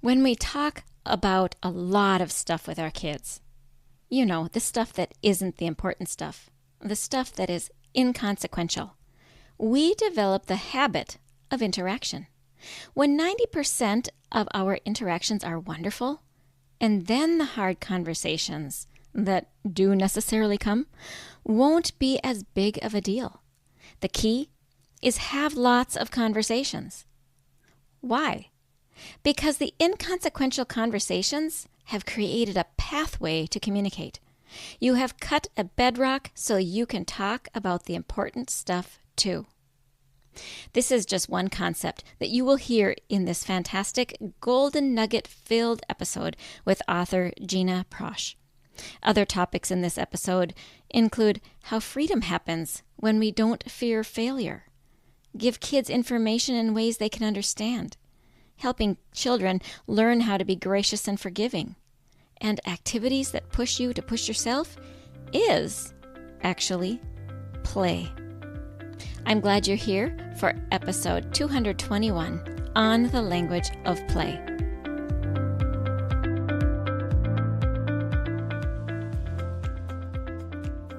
When we talk about a lot of stuff with our kids, the stuff that isn't the important stuff, the stuff that is inconsequential, we develop the habit of interaction. When 90% of our interactions are wonderful, and then the hard conversations that do necessarily come won't be as big of a deal. The key is have lots of conversations. Why? Because the inconsequential conversations have created a pathway to communicate. You have cut a bedrock so you can talk about the important stuff too. This is just one concept that you will hear in this fantastic golden nugget-filled episode with author Gina Prosch. Other topics in this episode include how freedom happens when we don't fear failure, give kids information in ways they can understand, helping children learn how to be gracious and forgiving, and activities that push you to push yourself is actually play. I'm glad you're here for episode 221 on the language of play.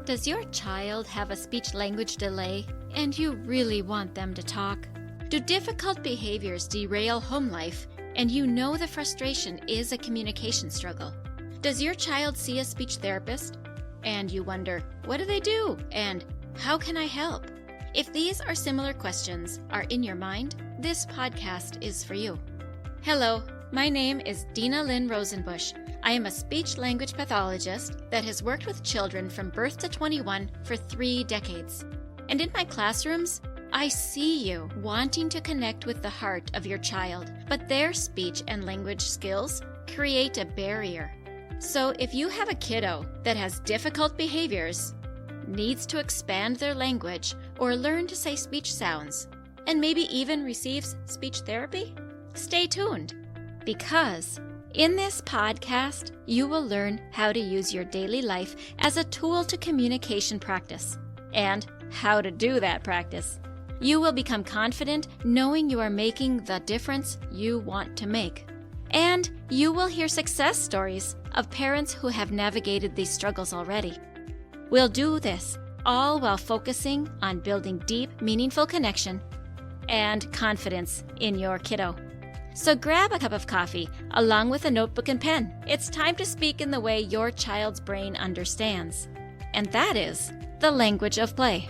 Does your child have a speech-language delay and you really want them to talk? Do difficult behaviors derail home life and you know the frustration is a communication struggle? Does your child see a speech therapist and you wonder, what do they do and how can I help? If these or similar questions are in your mind, this podcast is for you. Hello, my name is Dina Lynn Rosenbusch. I am a speech-language pathologist that has worked with children from birth to 21 for 3 decades. And in my classrooms, I see you wanting to connect with the heart of your child, but their speech and language skills create a barrier. So if you have a kiddo that has difficult behaviors, needs to expand their language or learn to say speech sounds, and maybe even receives speech therapy, stay tuned, because in this podcast, you will learn how to use your daily life as a tool to communication practice and how to do that practice. You will become confident knowing you are making the difference you want to make. And you will hear success stories of parents who have navigated these struggles already. We'll do this all while focusing on building deep, meaningful connection and confidence in your kiddo. So grab a cup of coffee along with a notebook and pen. It's time to speak in the way your child's brain understands. And that is the language of play.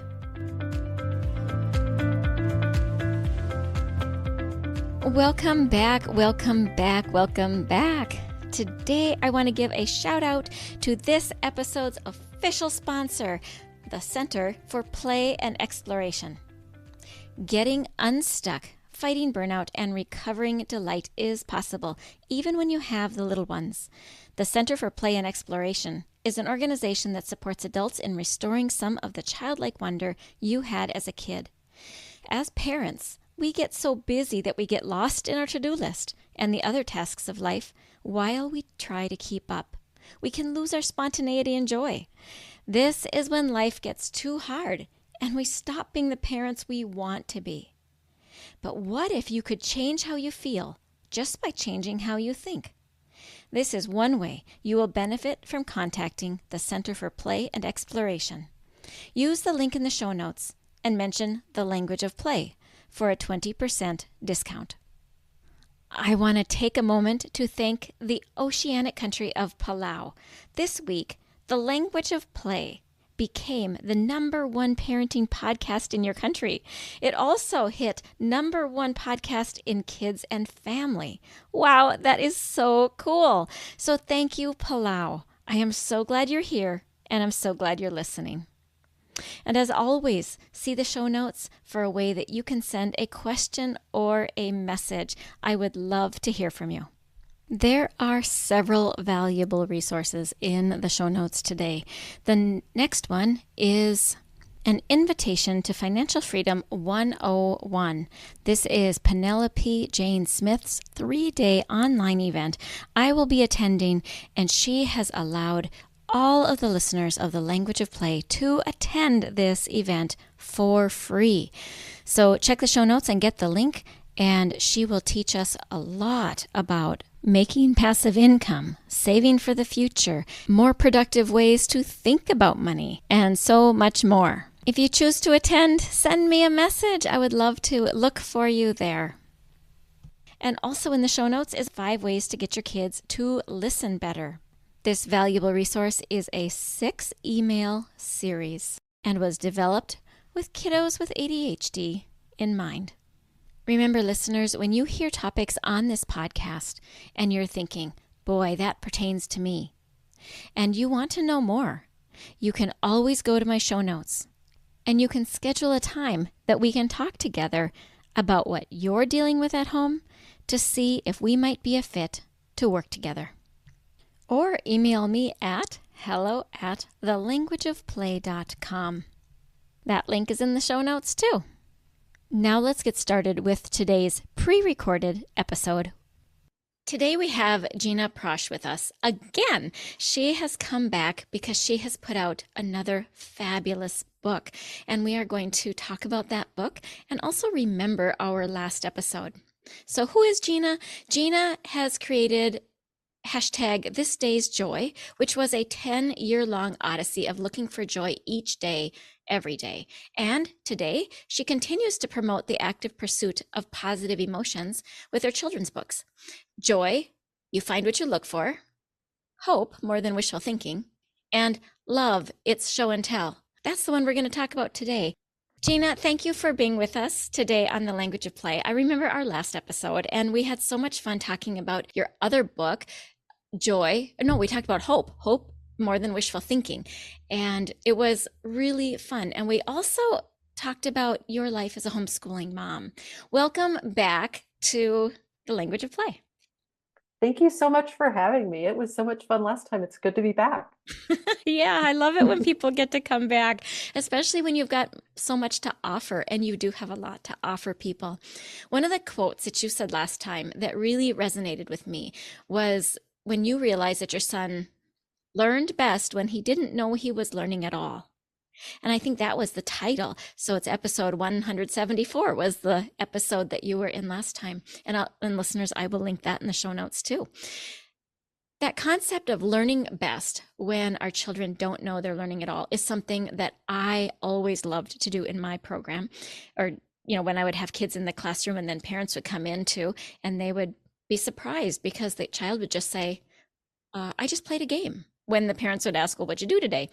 Welcome back, welcome back, welcome back. Today I want to give a shout out to this episode's official sponsor, the Center for Play and Exploration. Getting unstuck, fighting burnout, and recovering delight is possible, even when you have the little ones. The Center for Play and Exploration is an organization that supports adults in restoring some of the childlike wonder you had as a kid. As parents, we get so busy that we get lost in our to-do list and the other tasks of life while we try to keep up. We can lose our spontaneity and joy. This is when life gets too hard and we stop being the parents we want to be. But what if you could change how you feel just by changing how you think? This is one way you will benefit from contacting the Center for Play and Exploration. Use the link in the show notes and mention the language of play for a 20% discount. I want to take a moment to thank the oceanic country of Palau. This week, the language of play became the #1 parenting podcast in your country. It also hit #1 podcast in kids and family. Wow, that is so cool. So thank you, Palau. I am so glad you're here, and I'm so glad you're listening. And as always, see the show notes for a way that you can send a question or a message. I would love to hear from you. There are several valuable resources in the show notes today. The next one is an invitation to Financial Freedom 101. This is Penelope Jane Smith's 3-day online event I will be attending, and she has allowed all of the listeners of the Language of Play to attend this event for free. So check the show notes and get the link, and she will teach us a lot about making passive income, saving for the future, more productive ways to think about money, and so much more. If you choose to attend, send me a message. I would love to look for you there. And also in the show notes is 5 ways to get your kids to listen better. This valuable resource is a 6-email series and was developed with kiddos with ADHD in mind. Remember, listeners, when you hear topics on this podcast and you're thinking, boy, that pertains to me, and you want to know more, you can always go to my show notes and you can schedule a time that we can talk together about what you're dealing with at home to see if we might be a fit to work together. Or email me at hello@thelanguageofplay.com. That link is in the show notes too. Now let's get started with today's pre-recorded episode. Today we have Gina Prosch with us again. She has come back because she has put out another fabulous book, and we are going to talk about that book and also remember our last episode. So who is Gina? Gina has created #ThisDay'sJoy, which was a 10-year-long odyssey of looking for joy each day, every day. And today, she continues to promote the active pursuit of positive emotions with her children's books. Joy, you find what you look for. Hope, more than wishful thinking. And love, it's show and tell. That's the one we're going to talk about today. Gina, thank you for being with us today on The Language of Play. I remember our last episode, and we had so much fun talking about your other book, Joy. No, we talked about hope. Hope, more than wishful thinking. And it was really fun. And we also talked about your life as a homeschooling mom. Welcome back to The Language of Play. Thank you so much for having me. It was so much fun last time. It's good to be back. Yeah, I love it when people get to come back, especially when you've got so much to offer, and you do have a lot to offer people. One of the quotes that you said last time that really resonated with me was when you realized that your son learned best when he didn't know he was learning at all. And I think that was the title. So it's episode 174 was the episode that you were in last time. And listeners, I will link that in the show notes too. That concept of learning best when our children don't know they're learning at all is something that I always loved to do in my program. Or, when I would have kids in the classroom and then parents would come in too, and they would be surprised because the child would just say, I just played a game. When the parents would ask, well, what'd you do today?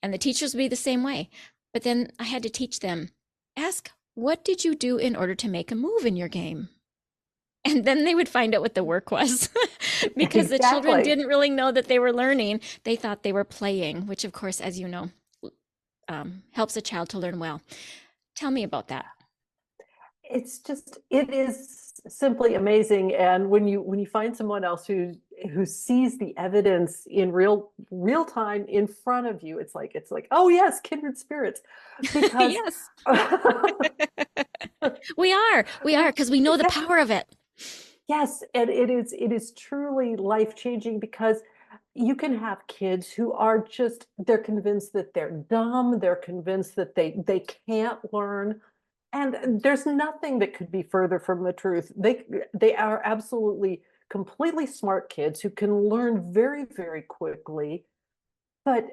And the teachers would be the same way. But then I had to teach them, ask, what did you do in order to make a move in your game? And then they would find out what the work was because the children didn't really know that they were learning. They thought they were playing, which of course, as you know, helps a child to learn well. Tell me about that. It is simply amazing. And when you find someone else who sees the evidence in real time in front of you, it's like, oh yes, kindred spirits. Because yes. we are because we know the power of it. Yes, and it is truly life-changing because you can have kids who are they're convinced that they're dumb, they're convinced that they can't learn, and there's nothing that could be further from the truth. They are absolutely completely smart kids who can learn very, very quickly, but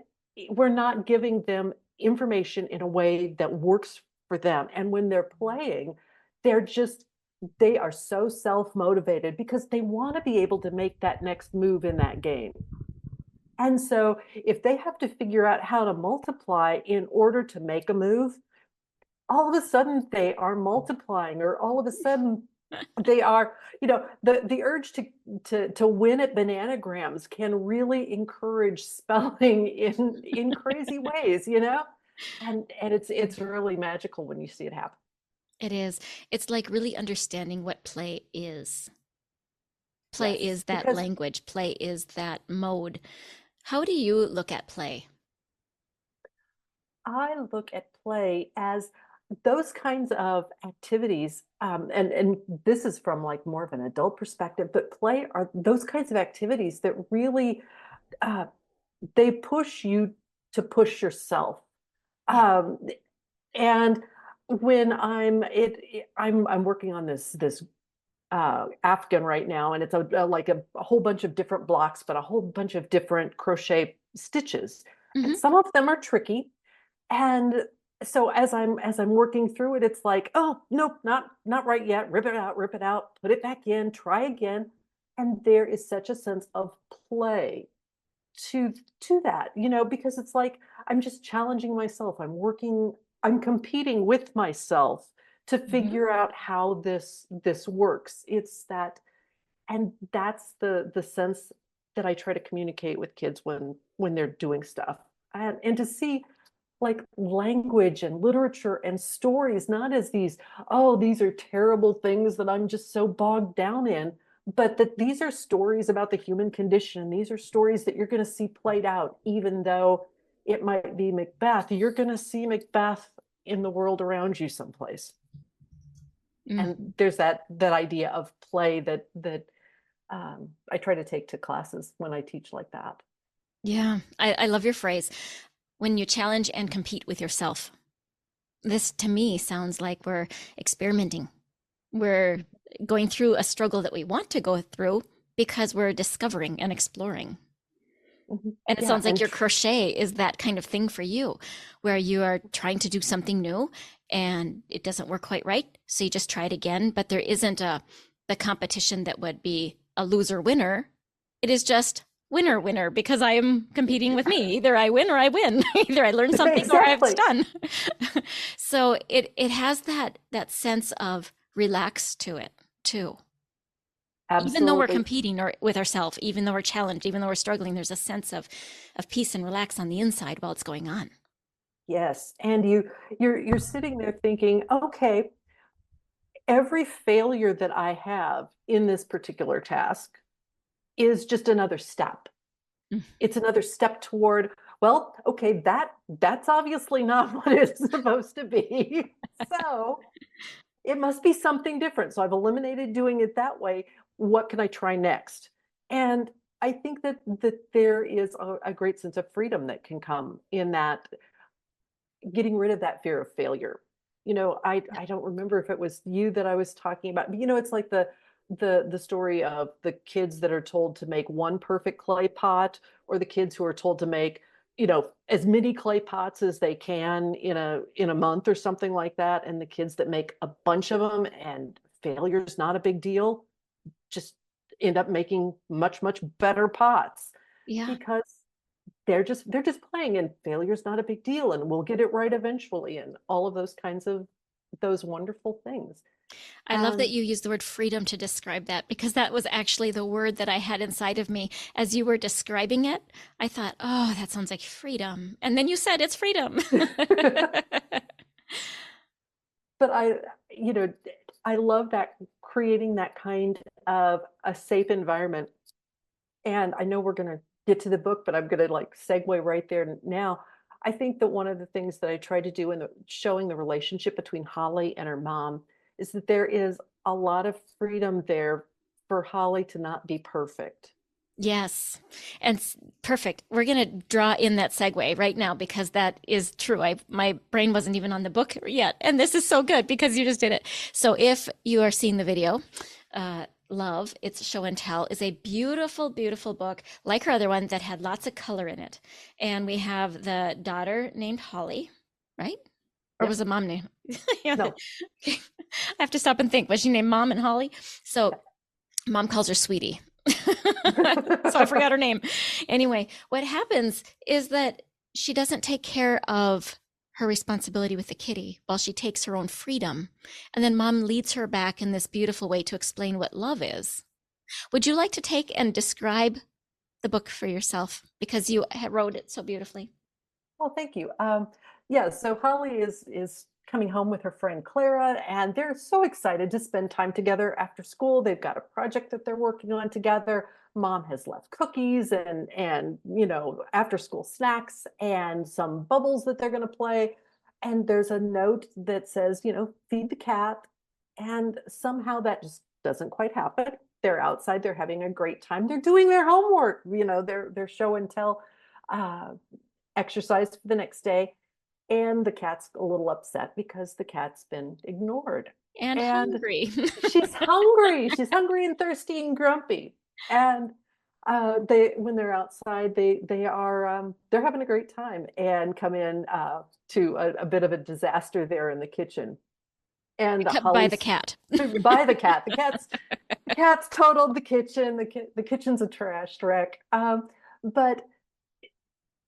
we're not giving them information in a way that works for them. And when they're playing, they are so self-motivated because they want to be able to make that next move in that game. And so if they have to figure out how to multiply in order to make a move, all of a sudden they are multiplying, or all of a sudden they are, the urge to win at bananagrams can really encourage spelling in crazy ways, and it's really magical when you see it happen. It is. It's like really understanding what play is. Play is that language. Play is that mode. How do you look at play? I look at play as those kinds of activities, and this is from like more of an adult perspective, but play are those kinds of activities that really they push you to push yourself. And when I'm working on this afghan right now, and it's like a whole bunch of different blocks, but a whole bunch of different crochet stitches, and Hmm. some of them are tricky. And so as I'm working through it, it's like, oh nope, not right yet. Rip it out, put it back in, try again. And there is such a sense of play to that, because it's like I'm just challenging myself. I'm competing with myself to Hmm. figure out how this works. It's that, and that's the sense that I try to communicate with kids when they're doing stuff. And to see like language and literature and stories not as these, oh, these are terrible things that I'm just so bogged down in, but that these are stories about the human condition. These are stories that you're going to see played out. Even though it might be Macbeth, you're going to see Macbeth in the world around you someplace. Mm. And there's that idea of play that I try to take to classes when I teach like that. Yeah, I love your phrase. When you challenge and compete with yourself. This to me sounds like we're experimenting. We're going through a struggle that we want to go through because we're discovering and exploring. Mhm. And it Yeah, sounds like your crochet is that kind of thing for you, where you are trying to do something new and it doesn't work quite right. So you just try it again, but there isn't the competition that would be a loser winner. It is just winner winner because I am competing with me. Either I win or I win. Either I learn something or it's exactly. done. So it has that sense of relax to it too. Even though we're Absolutely. competing or with ourselves, even though we're challenged, even though we're struggling, there's a sense of peace and relax on the inside while it's going on. Yes, and you're sitting there thinking, okay, every failure that I have in this particular task is just another step. Mm. It's another step toward, well, okay, that's obviously not what it's supposed to be. So it must be something different. So I've eliminated doing it that way. What can I try next? And I think that there is a great sense of freedom that can come in that, getting rid of that fear of failure. I don't remember if it was you that I was talking about, but it's like the story of the kids that are told to make one perfect clay pot, or the kids who are told to make, as many clay pots as they can in a month or something like that, and the kids that make a bunch of them and failure's not a big deal, just end up making much better pots, Yeah. because they're just playing, and failure's not a big deal, and we'll get it right eventually, and all of those kinds of those wonderful things. I love that And you used the word freedom to describe that because that was actually the word that I had inside of me. As you were describing it, I thought, oh, that sounds like freedom. And then you said it's freedom. but I love that, creating that kind of a safe environment. And I know we're going to get to the book, but I'm going to like segue right there now. I think that one of the things that I try to do in showing the relationship between Holly and her mom is that there is a lot of freedom there for Holly to not be perfect. Yes. And perfect. We're going to draw in that segue right now because that is true. My brain wasn't even on the book yet. And this is so good because you just did it. So if you are seeing the video, Love, It's Show and Tell is a beautiful, beautiful book, like her other one, that had lots of color in it. And we have the daughter named Holly, right? Or was Yep. the mom named? Yeah. No. I have to stop and think. Was she named Mom and Holly? So mom calls her Sweetie. So I forgot her name. Anyway, what happens is that she doesn't take care of her responsibility with the kitty while she takes her own freedom. And then mom leads her back in this beautiful way to explain what love is. Would you like to take and describe the book for yourself because you wrote it so beautifully? Well, thank you. Yeah, so Holly is coming home with her friend Clara, and they're so excited to spend time together after school. They've got a project that they're working on together. Mom has left cookies and after school snacks and some bubbles that they're going to play. And there's a note that says, feed the cat. And somehow that just doesn't quite happen. They're outside, they're having a great time. They're doing their homework, their show and tell uh, exercise for the next day. And the cat's a little upset because the cat's been ignored. And And hungry. she's hungry and thirsty and grumpy. And they when they're outside, they are they're having a great time and come in to a bit of a disaster there in the kitchen. And By the Holly's cat. by the cat. The cat's totaled the kitchen. The kitchen's a trash wreck. But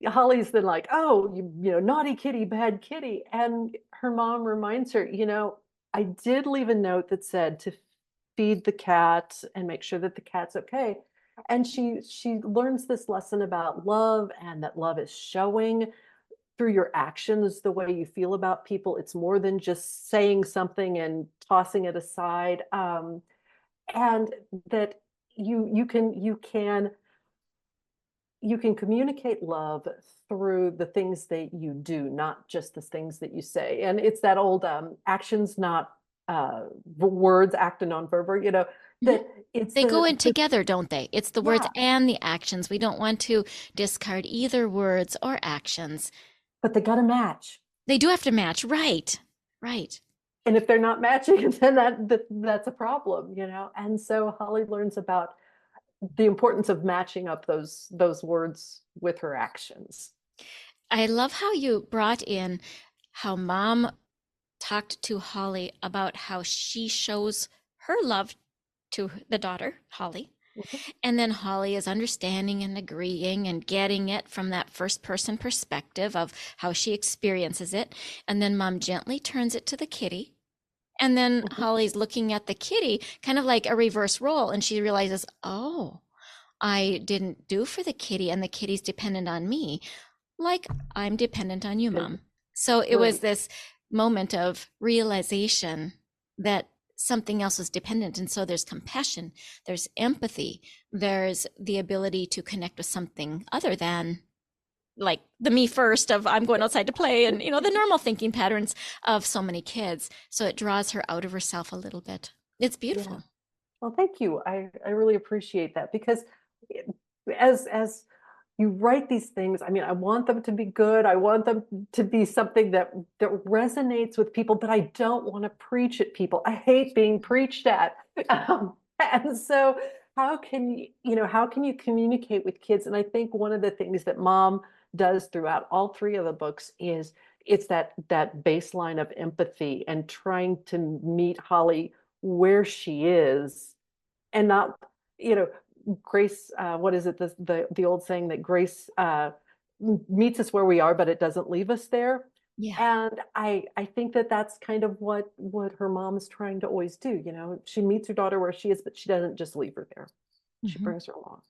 Holly's then like, oh, naughty kitty, bad kitty. And her mom reminds her, I did leave a note that said to feed the cat and make sure that the cat's okay. And she learns this lesson about love, and that love is showing through your actions, the way you feel about people. It's more than just saying something and tossing it aside. And that you can communicate love through the things that you do, not just the things that you say. And it's that old actions, not words, act and non-verbal, Mhm. that it's They go in the together, don't they? It's the words yeah, and the actions. We don't want to discard either words or actions. but they got to match. They do have to match. Right. Right. And if they're not matching, then that's a problem, And so Holly learns about the importance of matching up those words with her actions. I love how you brought in how mom talked to Holly about how she shows her love to the daughter, Holly. Mhm. And then Holly is understanding and agreeing and getting it from that first person perspective of how she experiences it. And then mom gently turns it to the kitty. And then Mhm. Holly's looking at the kitty, kind of like a reverse role. And she realizes, oh, I didn't do for the kitty, and the kitty's dependent on me, like I'm dependent on you, Good. mom. So it was Right. this moment of realization that something else is dependent. And so there's compassion, there's empathy, there's the ability to connect with something other than like the me first of I'm going outside to play, and the normal thinking patterns of so many kids. So it draws her out of herself a little bit. It's Yeah. beautiful. Well, thank you. I really appreciate that, because it- as you write these things, I mean, I want them to be good. I want them to be something that resonates with people, but I don't want to preach at people. I hate being preached at. And so how can you communicate with kids? And I think one of the things that mom does throughout all three of the books is it's that baseline of empathy and trying to meet Holly where she is, and not, you know, grace, what is it, the old saying that grace meets us where we are, but it doesn't leave us there. Yeah. And I think that that's kind of what her mom is trying to always do. She meets her daughter where she is, but she doesn't just leave her there. She Mhm. brings her along.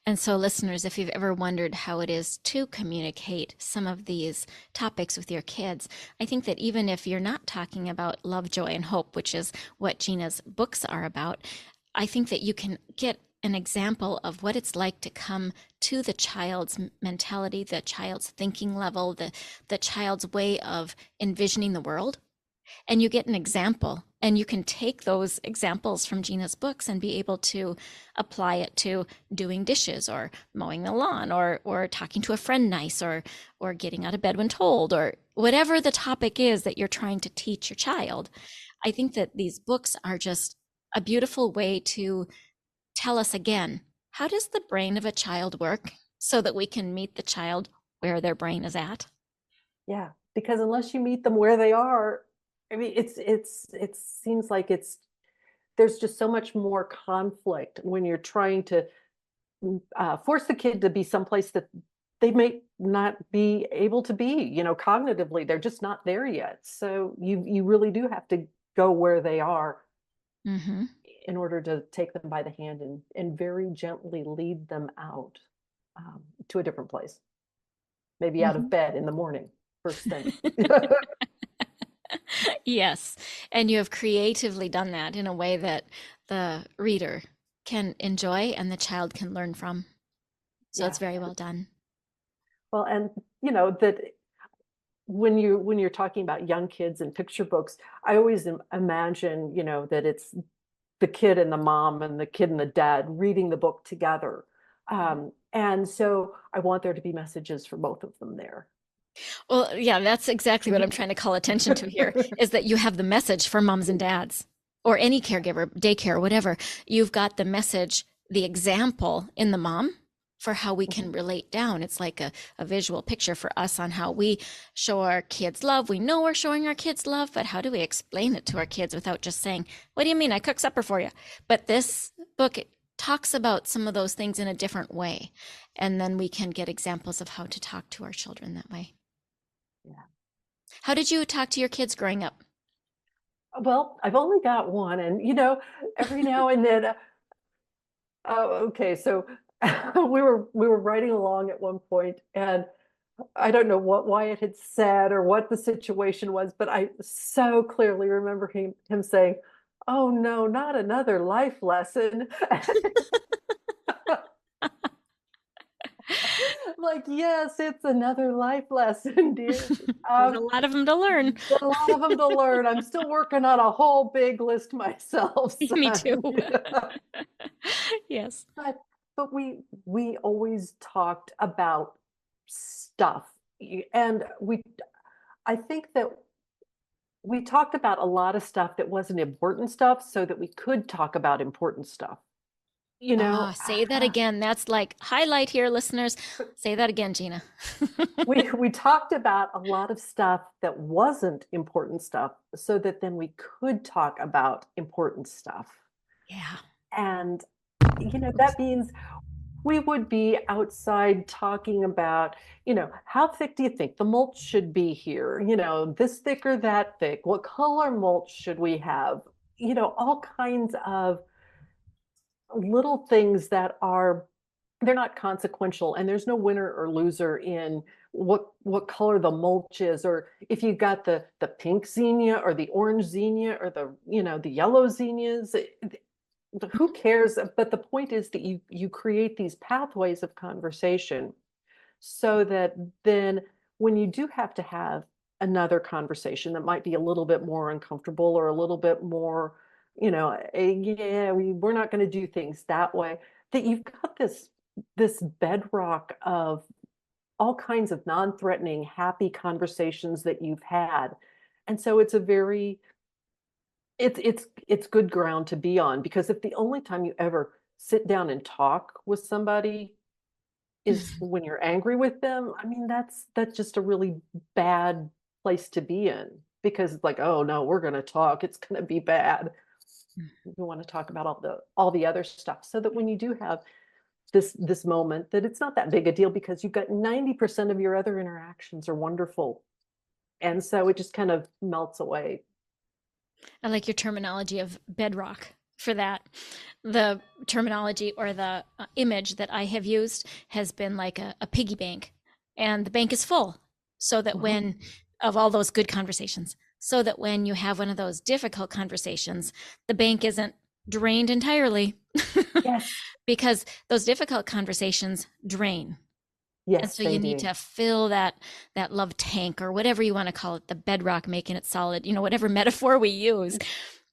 And so, listeners, if you've ever wondered how it is to communicate some of these topics with your kids, I think that even if you're not talking about love, joy, and hope, which is what Gina's books are about, I think that you can get an example of what it's like to come to the child's mentality, the child's thinking level, the child's way of envisioning the world, and you get an example, and you can take those examples from Gina's books and be able to apply it to doing dishes or mowing the lawn or talking to a friend nice or getting out of bed when told, or whatever the topic is that you're trying to teach your child. I think that these books are just a beautiful way to tell us again, how does the brain of a child work, so that we can meet the child where their brain is at. Yeah, because unless you meet them where they are, I mean, it seems like there's just so much more conflict when you're trying to force the kid to be someplace that they may not be able to be, cognitively. They're just not there yet. So you really do have to go where they are Mm-hmm. in order to take them by the hand and very gently lead them out to a different place, maybe out of Mm-hmm. bed in the morning, first thing. Yes. And you have creatively done that in a way that the reader can enjoy and the child can learn from. So it's Yeah. very well done. Well, and that when you're talking about young kids and picture books, I always imagine, that it's the kid and the mom and the kid and the dad reading the book together. And so I want there to be messages for both of them there. Well, yeah, that's exactly what I'm trying to call attention to here is that you have the message for moms and dads or any caregiver, daycare, whatever. You've got the message, the example in the mom for how we can relate down. It's like a visual picture for us on how we show our kids love. We know we're showing our kids love, but how do we explain it to our kids without just saying, "What do you mean? I cook supper for you?" But this book, it talks about some of those things in a different way. And then we can get examples of how to talk to our children that way. Yeah. How did you talk to your kids growing up? Well, I've only got one, and every now and then, oh, okay, so we were writing along at one point, and I don't know what Wyatt had said or what the situation was, but I so clearly remember him saying, "Oh no, not another life lesson." Like, yes, it's another life lesson, dear. There's a lot of them to learn. A lot of them to learn. I'm still working on a whole big list myself, Me too. son. Yes. But we always talked about stuff. And I think that we talked about a lot of stuff that wasn't important stuff so that we could talk about important stuff. You know, Ah, say that again. That's like highlight here, listeners. Say that again, Gina. we talked about a lot of stuff that wasn't important stuff so that then we could talk about important stuff. Yeah. And that means we would be outside talking about, how thick do you think the mulch should be here? This thick or that thick? What color mulch should we have? All kinds of little things that they're not consequential, and there's no winner or loser in what color the mulch is, or if you got the pink zinnia or the orange zinnia or the yellow zinnias. Who cares? But the point is that you create these pathways of conversation so that then when you do have to have another conversation that might be a little bit more uncomfortable or a little bit more, yeah, we're not going to do things that way, that you've got this bedrock of all kinds of non-threatening, happy conversations that you've had. And so it's good ground to be on, because if the only time you ever sit down and talk with somebody is when you're angry with them, I mean, that's just a really bad place to be in, because it's like, oh no, we're going to talk, it's going to be bad. We want to talk about all the other stuff, so that when you do have this moment, that it's not that big a deal, because you've got 90% of your other interactions are wonderful, and so it just kind of melts away. I like your terminology of bedrock for that. The terminology or the image that I have used has been like a piggy bank, and the bank is full. So that Mhm. when, of all those good conversations, so that when you have one of those difficult conversations, the bank isn't drained entirely Yes. because those difficult conversations drain. And Yes, so they you need do. to fill that love tank or whatever you want to call it, the bedrock, making it solid, whatever metaphor we use.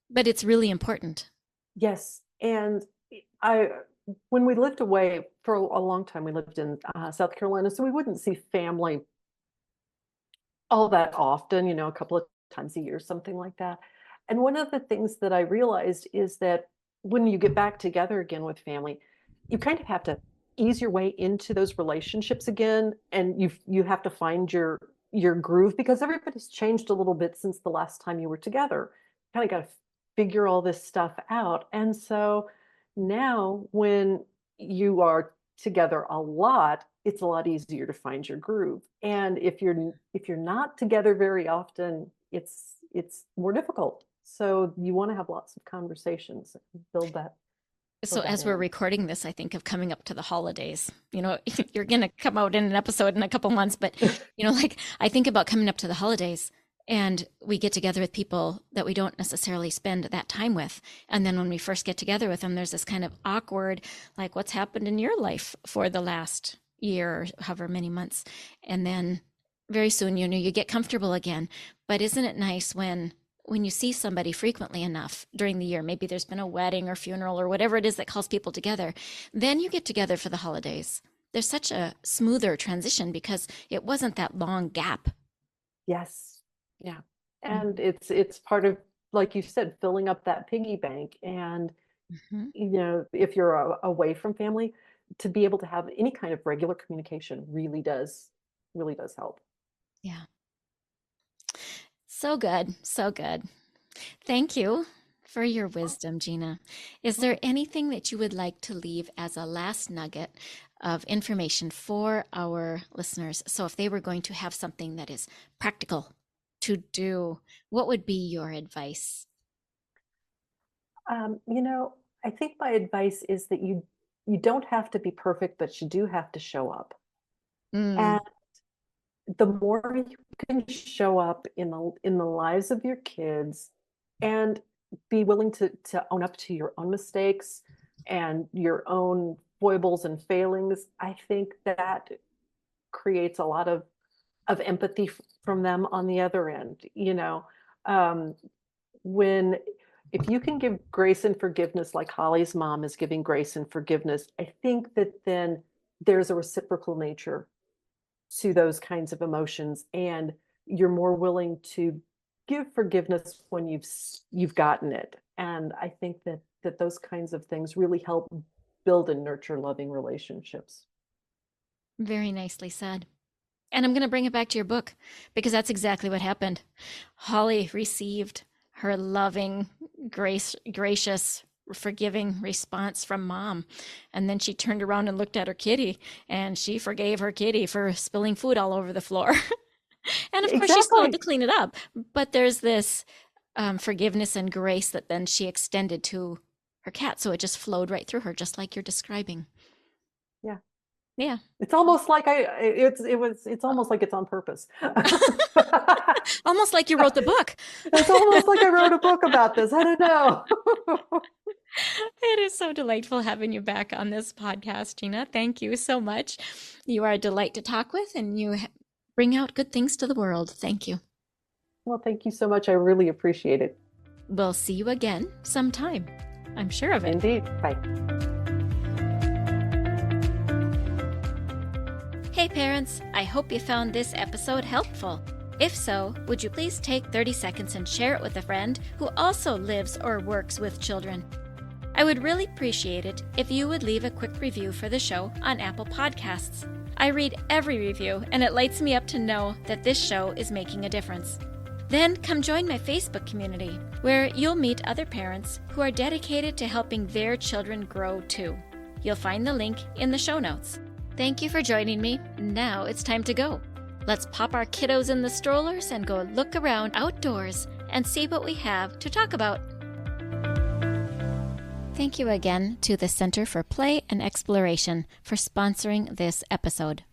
But it's really important. Yes, and I when we lived away for a long time, we lived in South Carolina, so we wouldn't see family all that often, a couple of times a year, something like that. And one of the things that I realized is that when you get back together again with family, you kind of have to ease your way into those relationships again, and you have to find your groove, because everybody's changed a little bit since the last time you were together. Kind of got to figure all this stuff out. And so now when you are together a lot, it's a lot easier to find your groove. And if you're not together very often, it's more difficult. So you want to have lots of conversations and So build that as we're in. recording this, I think of coming up to the holidays. You're going to come out in an episode in a couple months, but like I think about coming up to the holidays and we get together with people that we don't necessarily spend that time with. And then when we first get together with them, there's this kind of awkward, like, what's happened in your life for the last year or however many months? And then very soon, you get comfortable again. But isn't it nice when you see somebody frequently enough during the year, maybe there's been a wedding or funeral or whatever it is that calls people together, then you get together for the holidays. there's such a smoother transition because it wasn't that long gap. Yes. Yeah. And it's part of, like you said, filling up that piggy bank. And, Mm-hmm. if you're away from family, to be able to have any kind of regular communication really does help. Yeah. So good. So good. Thank you for your wisdom, Gina. Is there Oh, anything that you would like to leave as a last nugget of information for our listeners? So, if they were going to have something that is practical to do, what would be your advice? I think my advice is that you don't have to be perfect, but you do have to show up. And Mm, the more you can show up in the lives of your kids and be willing to own up to your own mistakes and your own foibles and failings, I think that creates a lot of empathy from them on the other end. Um, when if you can give grace and forgiveness like Holly's mom is giving grace and forgiveness, I think that then there's a reciprocal nature to those kinds of emotions, and you're more willing to give forgiveness when you've gotten it. And I think that those kinds of things really help build and nurture loving relationships. very nicely said. And I'm going to bring it back to your book because that's exactly what happened. Holly received her loving, gracious, forgiving response from mom. And then she turned around and looked at her kitty and she forgave her kitty for spilling food all over the floor. And of course, she still had to Exactly. clean it up. But there's this forgiveness and grace that then she extended to her cat. So it just flowed right through her, just like you're describing. Yeah. Yeah. It's almost like it's almost like it's on purpose. Almost like you wrote the book. It's almost like I wrote a book about this. I don't know. It is so delightful having you back on this podcast, Gina. Thank you so much. You are a delight to talk with, and you bring out good things to the world. Thank you. Well, thank you so much. I really appreciate it. We'll see you again sometime. I'm sure of it. Indeed. Bye. Hey, parents, I hope you found this episode helpful. If so, would you please take 30 seconds and share it with a friend who also lives or works with children? I would really appreciate it if you would leave a quick review for the show on Apple Podcasts. I read every review, and it lights me up to know that this show is making a difference. Then come join my Facebook community, where you'll meet other parents who are dedicated to helping their children grow too. You'll find the link in the show notes. Thank you for joining me. Now it's time to go. Let's pop our kiddos in the strollers and go look around outdoors and see what we have to talk about. Thank you again to the Center for Play and Exploration for sponsoring this episode.